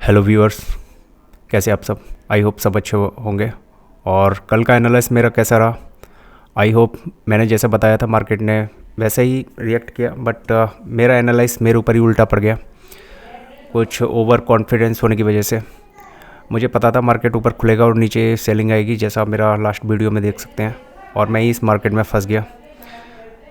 Hello viewers, कैसे आप सब। आई होप सब अच्छे होंगे। और कल का एनालिसिस मेरा कैसा रहा। आई होप मैंने जैसा बताया था मार्केट ने वैसे ही रिएक्ट किया, बट मेरा एनालिसिस मेरे ऊपर ही उल्टा पड़ गया कुछ ओवर कॉन्फिडेंस होने की वजह से। मुझे पता था मार्केट ऊपर खुलेगा और नीचे सेलिंग आएगी, जैसा आप मेरा लास्ट वीडियो में देख सकते हैं, और मैं ही इस मार्केट में फंस गया।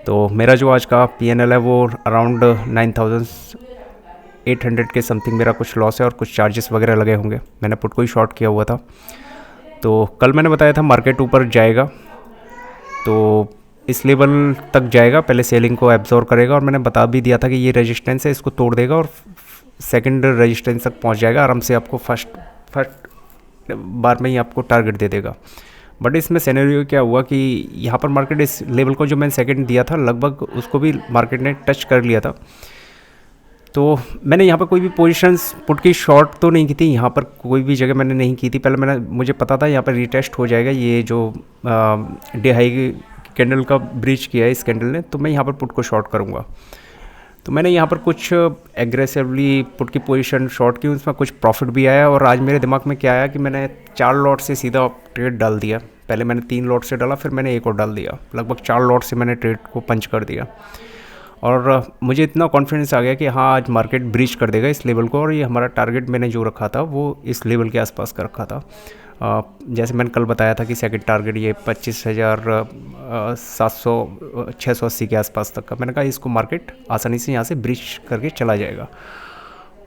तो मेरा जो आज का पीएनएल है वो अराउंड 9,800 के समथिंग मेरा कुछ लॉस है, और कुछ चार्जेस वगैरह लगे होंगे। मैंने पुट को ही शॉर्ट किया हुआ था। तो कल मैंने बताया था मार्केट ऊपर जाएगा, तो इस लेवल तक जाएगा, पहले सेलिंग को एब्जॉर्व करेगा, और मैंने बता भी दिया था कि ये रेजिस्टेंस है, इसको तोड़ देगा और सेकंड रेजिस्टेंस तक पहुंच जाएगा आराम से। आपको फर्स्ट बार में ही आपको टारगेट दे देगा। बट इसमें सिनेरियो क्या हुआ कि यहाँ पर मार्केट इस लेवल को जो मैंने सेकंड दिया था लगभग उसको भी मार्केट ने टच कर लिया था। तो मैंने यहाँ पर कोई भी पोजीशंस पुट की शॉर्ट तो नहीं की थी, यहाँ पर कोई भी जगह मैंने नहीं की थी। पहले मुझे पता था यहाँ पर रिटेस्ट हो जाएगा, ये जो डे हाई कैंडल का ब्रीच किया है इस कैंडल ने, तो मैं यहाँ पर पुट को शॉर्ट करूँगा। तो मैंने यहाँ पर कुछ एग्रेसिवली पुट की पोजीशन शॉर्ट की, उसमें कुछ प्रॉफिट भी आया। और आज मेरे दिमाग में क्या आया कि मैंने 4 लॉट से सीधा ट्रेड डाल दिया। पहले मैंने 3 लॉट से डाला, फिर मैंने एक और डाल दिया। लगभग 4 लॉट से मैंने ट्रेड को पंच कर दिया। और मुझे इतना कॉन्फिडेंस आ गया कि हाँ, आज मार्केट ब्रीच कर देगा इस लेवल को, और ये हमारा टारगेट मैंने जो रखा था वो इस लेवल के आसपास का रखा था। जैसे मैंने कल बताया था कि सेकंड टारगेट ये 25,680 के आसपास तक का। मैंने कहा इसको मार्केट आसानी से यहाँ से ब्रीच करके चला जाएगा।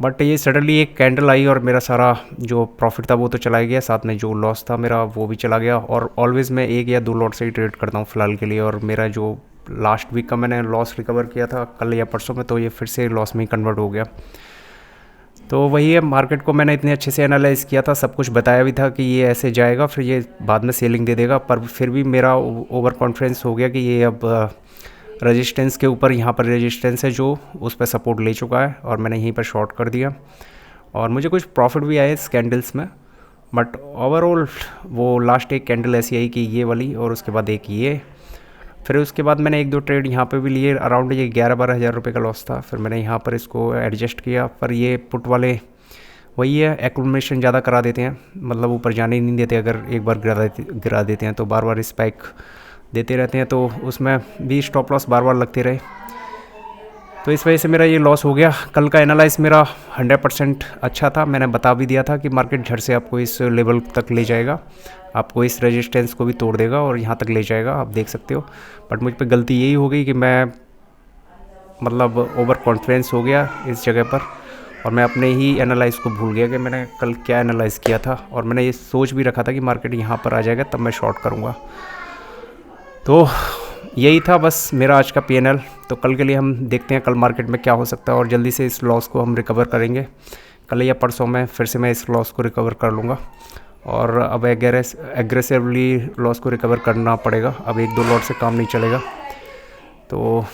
बट ये सडनली एक कैंडल आई और मेरा सारा जो प्रॉफिट था वो तो चला गया, साथ में जो लॉस था मेरा वो भी चला गया। और ऑलवेज़ मैं 1 या 2 लॉट से ही ट्रेड करता हूँ फ़िलहाल के लिए। और मेरा जो लास्ट वीक का मैंने लॉस रिकवर किया था कल या परसों में, तो ये फिर से लॉस में ही कन्वर्ट हो गया। तो वही है, मार्केट को मैंने इतने अच्छे से एनालाइज़ किया था, सब कुछ बताया भी था कि ये ऐसे जाएगा, फिर ये बाद में सेलिंग दे देगा। पर फिर भी मेरा ओवर कॉन्फिडेंस हो गया कि ये अब रेजिस्टेंस के ऊपर, यहाँ पर रेजिस्टेंस है जो उस पर सपोर्ट ले चुका है, और मैंने यहीं पर शॉर्ट कर दिया। और मुझे कुछ प्रॉफिट भी आए इस कैंडल्स में। बट ओवरऑल वो लास्ट एक कैंडल ऐसी आई कि ये वाली, और उसके बाद एक ये, फिर उसके बाद मैंने 1-2 ट्रेड यहाँ पे भी लिए। अराउंड ये 11-12 हज़ार रुपये का लॉस था। फिर मैंने यहाँ पर इसको एडजस्ट किया। पर ये पुट वाले वही है, एक्यूमुलेशन ज़्यादा करा देते हैं, मतलब ऊपर जाने ही नहीं देते। अगर एक बार गिरा देते हैं तो बार बार स्पाइक देते रहते हैं, तो उसमें भी स्टॉप लॉस बार बार लगते रहे। तो इस वजह से मेरा ये लॉस हो गया। कल का एनालाइज मेरा 100% अच्छा था। मैंने बता भी दिया था कि मार्केट झट से आपको इस लेवल तक ले जाएगा, आपको इस रेजिस्टेंस को भी तोड़ देगा और यहाँ तक ले जाएगा, आप देख सकते हो। बट मुझ पे गलती यही हो गई कि मैं मतलब ओवर कॉन्फिडेंस हो गया इस जगह पर, और मैं अपने ही एनालाइज को भूल गया कि मैंने कल क्या एनालाइज़ किया था। और मैंने ये सोच भी रखा था कि मार्केट यहाँ पर आ जाएगा तब मैं शॉर्ट करूँगा। तो यही था बस मेरा आज का पीएनएल। तो कल के लिए हम देखते हैं कल मार्केट में क्या हो सकता है, और जल्दी से इस लॉस को हम रिकवर करेंगे। कल या परसों में फिर से मैं इस लॉस को रिकवर कर लूँगा, और अब एग्रेसिवली लॉस को रिकवर करना पड़ेगा। अब 1-2 लॉट से काम नहीं चलेगा। तो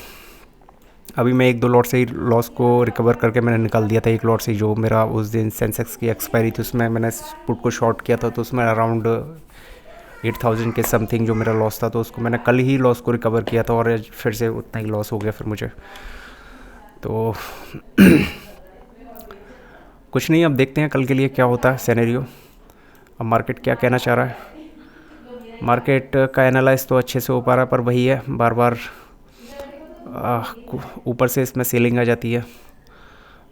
अभी मैं 1-2 लॉट से ही लॉस को रिकवर करके मैंने निकाल दिया था। एक लॉट से जो मेरा उस दिन सेंसेक्स की एक्सपायरी थी उसमें मैंने पुट को शॉर्ट किया था, तो उसमें अराउंड 8,000 के समथिंग जो मेरा लॉस था, तो उसको मैंने कल ही लॉस को रिकवर किया था, और फिर से उतना ही लॉस हो गया फिर मुझे। तो कुछ नहीं, अब देखते हैं कल के लिए क्या होता है सिनेरियो। अब मार्केट क्या कहना चाह रहा है। मार्केट का एनालाइज तो अच्छे से हो पा रहा है, पर वही है, बार बार ऊपर से इसमें सेलिंग आ जाती है,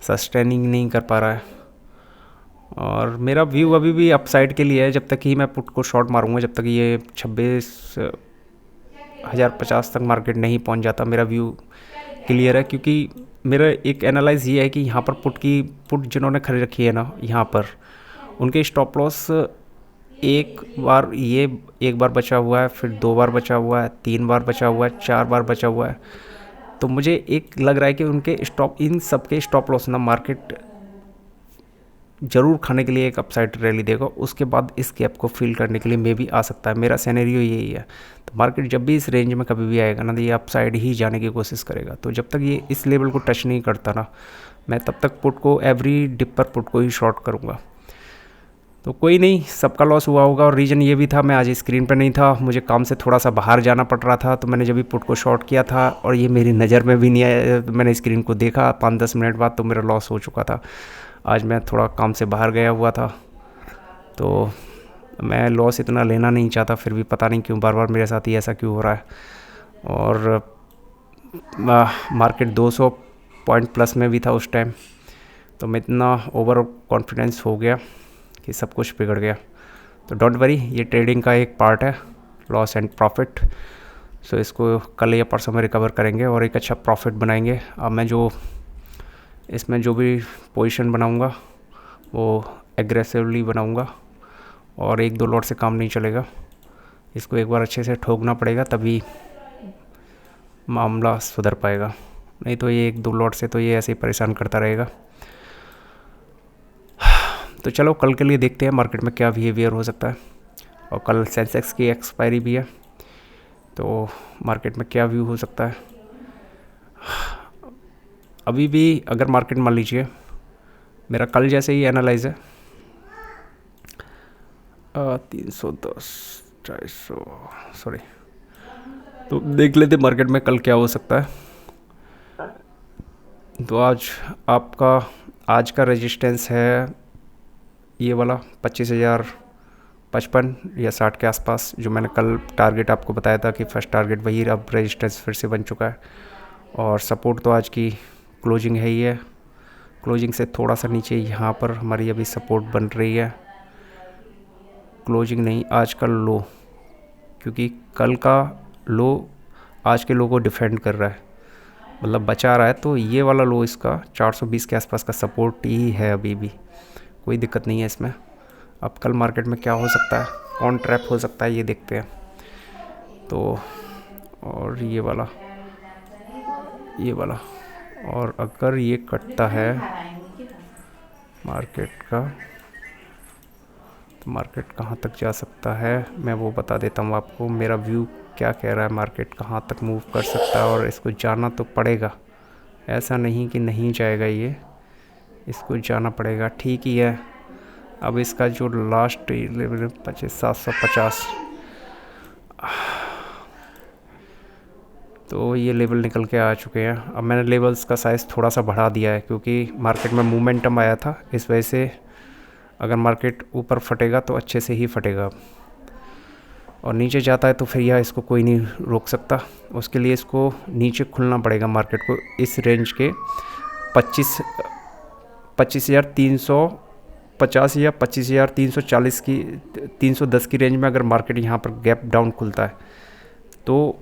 सस्टेनिंग नहीं कर पा रहा है। और मेरा व्यू अभी भी अपसाइड के लिए है, जब तक ही मैं पुट को शॉर्ट मारूंगा, जब तक ये 26,050 तक मार्केट नहीं पहुंच जाता, मेरा व्यू क्लियर है। क्योंकि मेरा एक एनालाइज ये है कि यहाँ पर पुट जिन्होंने खरीद रखी है ना, यहाँ पर उनके स्टॉप लॉस एक बार बचा हुआ है, फिर 2 बार बचा हुआ है, 3 बार बचा हुआ है, 4 बार बचा हुआ है। तो मुझे एक लग रहा है कि उनके इन सब के स्टॉप लॉस ना मार्केट ज़रूर खाने के लिए एक अपसाइड रैली देगा, उसके बाद इस गैप को फिल करने के लिए मे भी आ सकता है। मेरा सिनेरियो यही है। तो मार्केट जब भी इस रेंज में कभी भी आएगा ना, तो ये अपसाइड ही जाने की कोशिश करेगा। तो जब तक ये इस लेवल को टच नहीं करता ना, मैं तब तक पुट को एवरी डिप पर पुट को ही शॉर्ट करूँगा। तो कोई नहीं, सबका लॉस हुआ होगा। और रीज़न ये भी था, मैं आज स्क्रीन पर नहीं था, मुझे काम से थोड़ा सा बाहर जाना पड़ रहा था, तो मैंने जब भी पुट को शॉर्ट किया था और ये मेरी नज़र में भी नहीं आया, तो मैंने स्क्रीन को देखा 5-10 मिनट बाद तो मेरा लॉस हो चुका था। आज मैं थोड़ा काम से बाहर गया हुआ था, तो मैं लॉस इतना लेना नहीं चाहता, फिर भी पता नहीं क्यों बार बार मेरे साथ ही ऐसा क्यों हो रहा है। और मार्केट 200 पॉइंट प्लस में भी था उस टाइम, तो मैं इतना ओवर कॉन्फिडेंस हो गया कि सब कुछ बिगड़ गया। तो डोंट वरी, ये ट्रेडिंग का एक पार्ट है, लॉस एंड प्रॉफिट। सो इसको कल या परसों में रिकवर करेंगे और एक अच्छा प्रॉफिट बनाएंगे। अब मैं जो इसमें जो भी पोजीशन बनाऊंगा वो एग्रेसिवली बनाऊंगा, और 1-2 लॉट से काम नहीं चलेगा, इसको एक बार अच्छे से ठोकना पड़ेगा, तभी मामला सुधर पाएगा। नहीं तो ये 1-2 लॉट से तो ये ऐसे ही परेशान करता रहेगा। तो चलो कल के लिए देखते हैं मार्केट में क्या बिहेवियर हो सकता है। और कल सेंसेक्स की एक्सपायरी भी है, तो मार्केट में क्या व्यू हो सकता है। अभी भी अगर मार्केट मान लीजिए मेरा कल जैसे ही एनालाइज है 310 400 सॉरी, तो देख लेते मार्केट में कल क्या हो सकता है। तो आज का रेजिस्टेंस है ये वाला 25,055 या 60 के आसपास, जो मैंने कल टारगेट आपको बताया था कि फर्स्ट टारगेट वही, अब रेजिस्टेंस फिर से बन चुका है। और सपोर्ट तो आज की क्लोजिंग है ही है, क्लोजिंग से थोड़ा सा नीचे यहाँ पर हमारी अभी सपोर्ट बन रही है। क्लोजिंग नहीं, आज का लो, क्योंकि कल का लो आज के लो को डिफेंड कर रहा है, मतलब बचा रहा है। तो ये वाला लो इसका 420 के आसपास का सपोर्ट ही है, अभी भी कोई दिक्कत नहीं है इसमें। अब कल मार्केट में क्या हो सकता है, कौन ट्रैप हो सकता है, ये देखते हैं। तो और ये वाला और अगर ये कटता है मार्केट का, तो मार्केट कहाँ तक जा सकता है मैं वो बता देता हूँ आपको। मेरा व्यू क्या कह रहा है, मार्केट कहाँ तक मूव कर सकता है, और इसको जाना तो पड़ेगा, ऐसा नहीं कि नहीं जाएगा, ये इसको जाना पड़ेगा। ठीक ही है, अब इसका जो लास्ट लेवल 750, तो ये लेवल निकल के आ चुके हैं। अब मैंने लेवल्स का साइज़ थोड़ा सा बढ़ा दिया है, क्योंकि मार्केट में मोमेंटम आया था, इस वजह से अगर मार्केट ऊपर फटेगा तो अच्छे से ही फटेगा, और नीचे जाता है तो फिर यह इसको कोई नहीं रोक सकता। उसके लिए इसको नीचे खुलना पड़ेगा मार्केट को, इस रेंज के 25,350 या 25,340 की 310 की रेंज में अगर मार्केट यहाँ पर गैप डाउन खुलता है, तो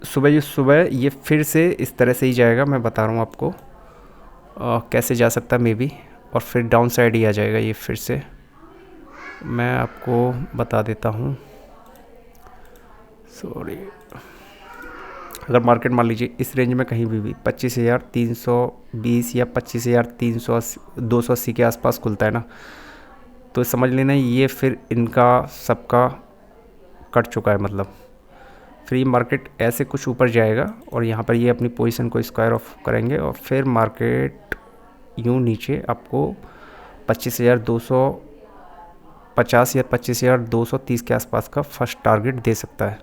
सुबह ये फिर से इस तरह से ही जाएगा। मैं बता रहा हूँ आपको कैसे जा सकता है मे बी, और फिर डाउन साइड ही आ जाएगा ये फिर से, मैं आपको बता देता हूँ। सॉरी, अगर मार्केट मान लीजिए इस रेंज में कहीं भी 25,320 या 25,280 के आसपास खुलता है ना, तो समझ लेना ये फिर इनका सबका कट चुका है, मतलब फ्री मार्केट ऐसे कुछ ऊपर जाएगा, और यहाँ पर ये अपनी पोजीशन को स्क्वायर ऑफ करेंगे, और फिर मार्केट यूँ नीचे आपको 25,250 या 25,230 के आसपास का फर्स्ट टारगेट दे सकता है।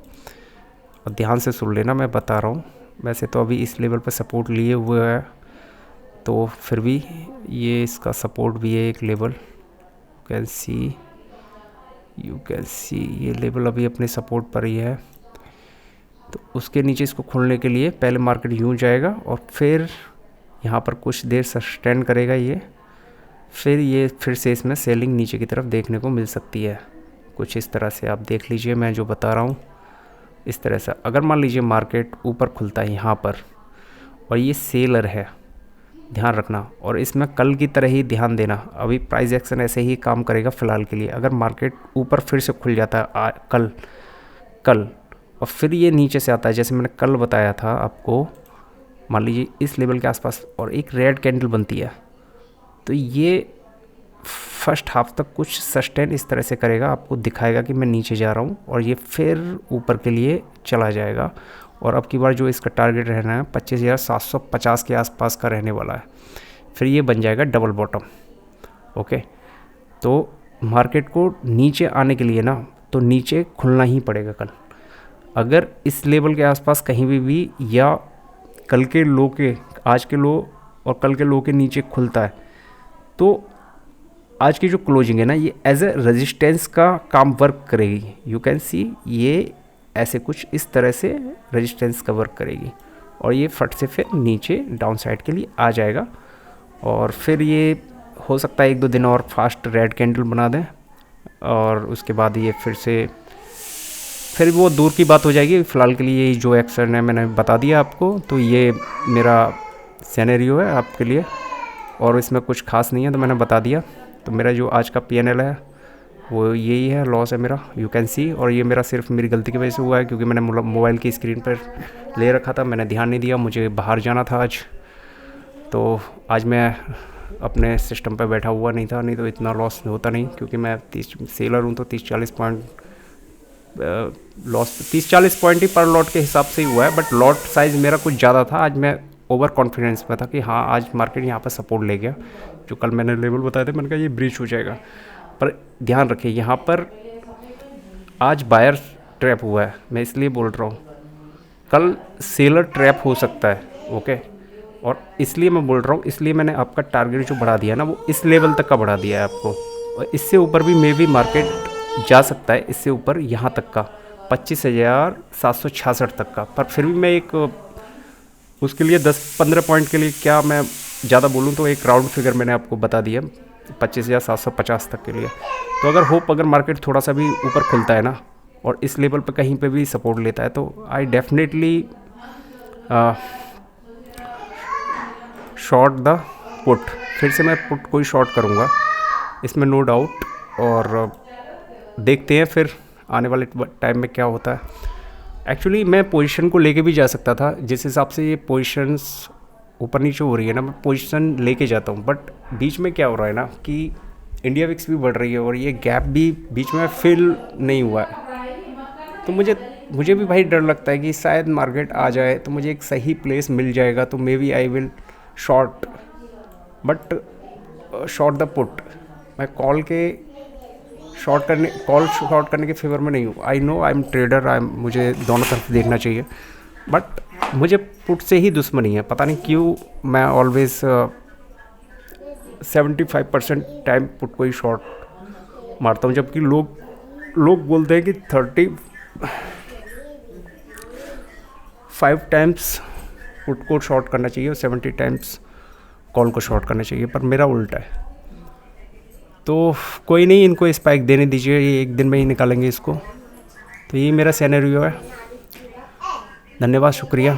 और ध्यान से सुन लेना, मैं बता रहा हूँ, वैसे तो अभी इस लेवल पर सपोर्ट लिए हुए है, तो फिर भी ये इसका सपोर्ट भी है एक लेवल, यू कैन सी ये लेवल अभी अपने सपोर्ट पर ही है। तो उसके नीचे इसको खोलने के लिए पहले मार्केट यूँ जाएगा, और फिर यहाँ पर कुछ देर सस्टेन करेगा ये, फिर से इसमें सेलिंग नीचे की तरफ देखने को मिल सकती है। कुछ इस तरह से आप देख लीजिए, मैं जो बता रहा हूँ इस तरह से। अगर मान लीजिए मार्केट ऊपर खुलता है यहाँ पर, और ये सेलर है, ध्यान रखना, और इसमें कल की तरह ही ध्यान देना, अभी प्राइस एक्शन ऐसे ही काम करेगा फ़िलहाल के लिए। अगर मार्केट ऊपर फिर से खुल जाता है कल और फिर ये नीचे से आता है, जैसे मैंने कल बताया था आपको, मान लीजिए इस लेवल के आसपास, और एक रेड कैंडल बनती है, तो ये फर्स्ट हाफ तक कुछ सस्टेन इस तरह से करेगा, आपको दिखाएगा कि मैं नीचे जा रहा हूँ, और ये फिर ऊपर के लिए चला जाएगा। और अब की बार जो इसका टारगेट रहना है 25,750 के आसपास का रहने वाला है, फिर ये बन जाएगा डबल बॉटम। ओके, तो मार्केट को नीचे आने के लिए ना, तो नीचे खुलना ही पड़ेगा कल। अगर इस लेवल के आसपास कहीं भी या कल के लो के, आज के लो और कल के लो के नीचे खुलता है, तो आज की जो क्लोजिंग है ना, ये एज ए रेजिस्टेंस का काम वर्क करेगी। यू कैन सी ये ऐसे कुछ इस तरह से रेजिस्टेंस का वर्क करेगी और ये फट से फिर नीचे डाउन साइड के लिए आ जाएगा। और फिर ये हो सकता है 1-2 दिन और फास्ट रेड कैंडल बना दें और उसके बाद ये फिर वो दूर की बात हो जाएगी। फ़िलहाल के लिए जो एक्शन है मैंने बता दिया आपको, तो ये मेरा सिनेरियो है आपके लिए और इसमें कुछ खास नहीं है, तो मैंने बता दिया। तो मेरा जो आज का PNL है वो यही है, लॉस है मेरा, यू कैन सी। और ये मेरा सिर्फ मेरी गलती की वजह से हुआ है, क्योंकि मैंने मोबाइल की स्क्रीन पर ले रखा था, मैंने ध्यान नहीं दिया, मुझे बाहर जाना था आज। तो आज मैं अपने सिस्टम पे बैठा हुआ नहीं था, नहीं तो इतना लॉस होता नहीं, क्योंकि मैं 30 सेलर हूँ, तो 30-40 पॉइंट लॉस 30-40 पॉइंट ही पर लॉट के हिसाब से ही हुआ है। बट लॉट साइज़ मेरा कुछ ज़्यादा था। आज मैं ओवर कॉन्फिडेंस में था कि हाँ आज मार्केट यहाँ पर सपोर्ट ले गया, जो कल मैंने लेवल बताए थे, मैंने कहा ये ब्रीच हो जाएगा। पर ध्यान रखिए, यहाँ पर आज बायर ट्रैप हुआ है, मैं इसलिए बोल रहा हूँ, कल सेलर ट्रैप हो सकता है, ओके। और इसलिए मैं बोल रहा हूँ, इसलिए मैंने आपका टारगेट जो बढ़ा दिया ना, वो इस लेवल तक का बढ़ा दिया है आपको, और इससे ऊपर भी मे भी मार्केट जा सकता है, इससे ऊपर यहाँ तक का 25,766 तक का। पर फिर भी मैं एक उसके लिए 10-15 पॉइंट के लिए क्या मैं ज़्यादा बोलूँ, तो एक राउंड फिगर मैंने आपको बता दिया 25,750 तक के लिए। तो अगर मार्केट थोड़ा सा भी ऊपर खुलता है ना और इस लेवल पे कहीं पे भी सपोर्ट लेता है, तो I definitely short the put. फिर से मैं पुट को ही शॉर्ट करूँगा, इसमें नो डाउट। और देखते हैं फिर आने वाले टाइम में क्या होता है। एक्चुअली मैं पोजीशन को लेके भी जा सकता था, जिस हिसाब से ये पोजीशंस ऊपर नीचे हो रही है ना, मैं पोजीशन लेके जाता हूँ। बट बीच में क्या हो रहा है ना कि इंडिया विक्स भी बढ़ रही है और ये गैप भी बीच में फिल नहीं हुआ है, तो मुझे भी भाई डर लगता है कि शायद मार्केट आ जाए तो मुझे एक सही प्लेस मिल जाएगा, तो maybe I will short, but short the put. मैं कॉल शॉर्ट करने के फेवर में नहीं हूँ। I know I am trader, मुझे दोनों तरफ देखना चाहिए, बट मुझे पुट से ही दुश्मनी है। पता नहीं क्यों मैं ऑलवेज 75% टाइम पुट को ही शॉर्ट मारता हूँ, जबकि लोग बोलते हैं कि 35 टाइम्स पुट को शॉर्ट करना चाहिए और 70 टाइम्स कॉल को शॉर्ट करना चाहिए, पर मेरा उल्टा है। तो कोई नहीं, इनको स्पाइक देने दीजिए, ये एक दिन में ही निकालेंगे इसको। तो ये मेरा सिनेरियो है। धन्यवाद, शुक्रिया।